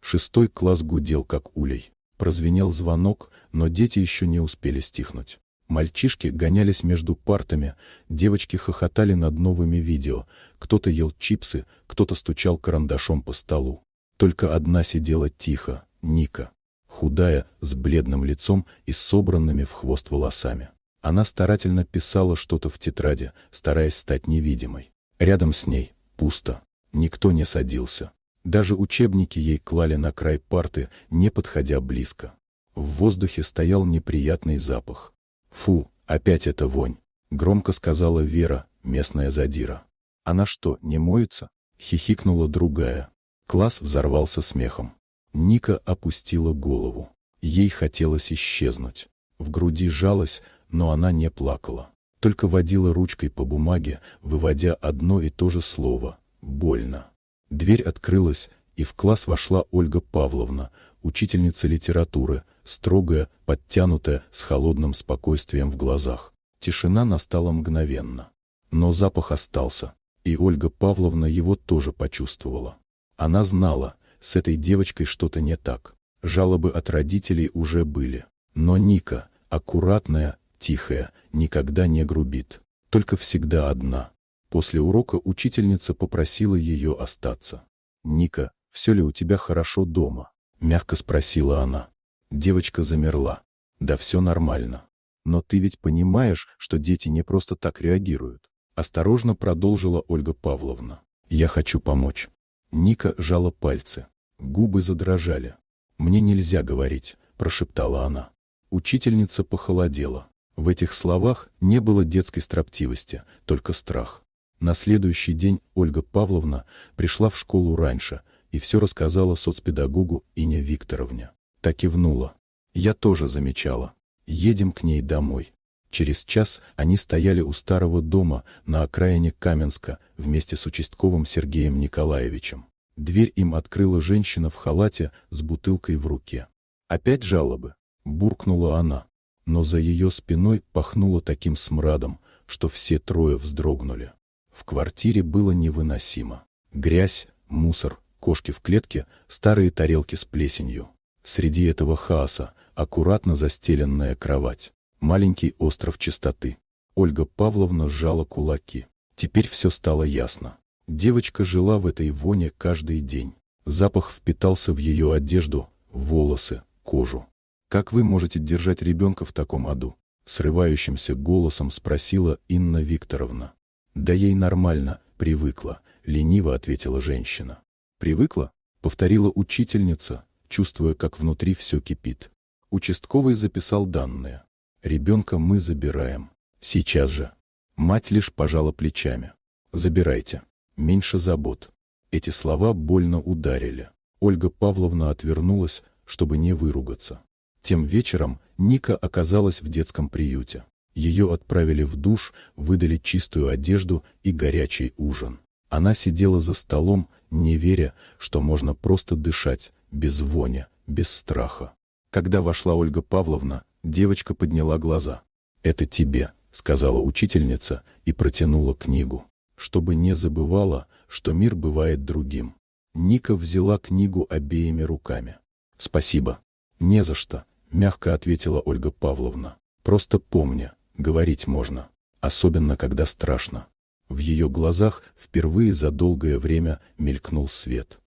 6 класс гудел, как улей. Прозвенел звонок, но дети еще не успели стихнуть. Мальчишки гонялись между партами, девочки хохотали над новыми видео, кто-то ел чипсы, кто-то стучал карандашом по столу. Только одна сидела тихо, Ника. Худая, с бледным лицом и собранными в хвост волосами. Она старательно писала что-то в тетради, стараясь стать невидимой. Рядом с ней пусто. Никто не садился. Даже учебники ей клали на край парты, не подходя близко. В воздухе стоял неприятный запах. «Фу, опять эта вонь!» — громко сказала Вера, местная задира. «Она что, не моется?» — хихикнула другая. Класс взорвался смехом. Ника опустила голову. Ей хотелось исчезнуть. В груди жалось, но она не плакала. Только водила ручкой по бумаге, выводя одно и то же слово — «больно». Дверь открылась, и в класс вошла Ольга Павловна, учительница литературы, строгая, подтянутая, с холодным спокойствием в глазах. Тишина настала мгновенно. Но запах остался, и Ольга Павловна его тоже почувствовала. Она знала, с этой девочкой что-то не так. Жалобы от родителей уже были. Но Ника, аккуратная, тихая, никогда не грубит. Только всегда одна. После урока учительница попросила ее остаться. «Ника, все ли у тебя хорошо дома?» — мягко спросила она. Девочка замерла. «Да все нормально. Но ты ведь понимаешь, что дети не просто так реагируют?» Осторожно продолжила Ольга Павловна. «Я хочу помочь». Ника сжала пальцы. Губы задрожали. «Мне нельзя говорить», — прошептала она. Учительница похолодела. В этих словах не было детской строптивости, только страх. На следующий день Ольга Павловна пришла в школу раньше и все рассказала соцпедагогу Инне Викторовне. Та кивнула. «Я тоже замечала. Едем к ней домой». Через час они стояли у старого дома на окраине Каменска вместе с участковым Сергеем Николаевичем. Дверь им открыла женщина в халате с бутылкой в руке. «Опять жалобы?» — буркнула она. Но за ее спиной пахнуло таким смрадом, что все трое вздрогнули. В квартире было невыносимо. Грязь, мусор, кошки в клетке, старые тарелки с плесенью. Среди этого хаоса аккуратно застеленная кровать. Маленький остров чистоты. Ольга Павловна сжала кулаки. Теперь все стало ясно. Девочка жила в этой воне каждый день. Запах впитался в ее одежду, волосы, кожу. «Как вы можете держать ребенка в таком аду?» — срывающимся голосом спросила Инна Викторовна. «Да ей нормально, привыкла», — лениво ответила женщина. «Привыкла?» — повторила учительница, чувствуя, как внутри все кипит. Участковый записал данные. «Ребенка мы забираем. Сейчас же». Мать лишь пожала плечами. «Забирайте. Меньше забот». Эти слова больно ударили. Ольга Павловна отвернулась, чтобы не выругаться. Тем вечером Ника оказалась в детском приюте. Ее отправили в душ, выдали чистую одежду и горячий ужин. Она сидела за столом, не веря, что можно просто дышать, без вони, без страха. Когда вошла Ольга Павловна, девочка подняла глаза. «Это тебе», — сказала учительница и протянула книгу, чтобы не забывала, что мир бывает другим. Ника взяла книгу обеими руками. «Спасибо». «Не за что», — мягко ответила Ольга Павловна. «Просто помни, говорить можно, особенно когда страшно». В ее глазах впервые за долгое время мелькнул свет.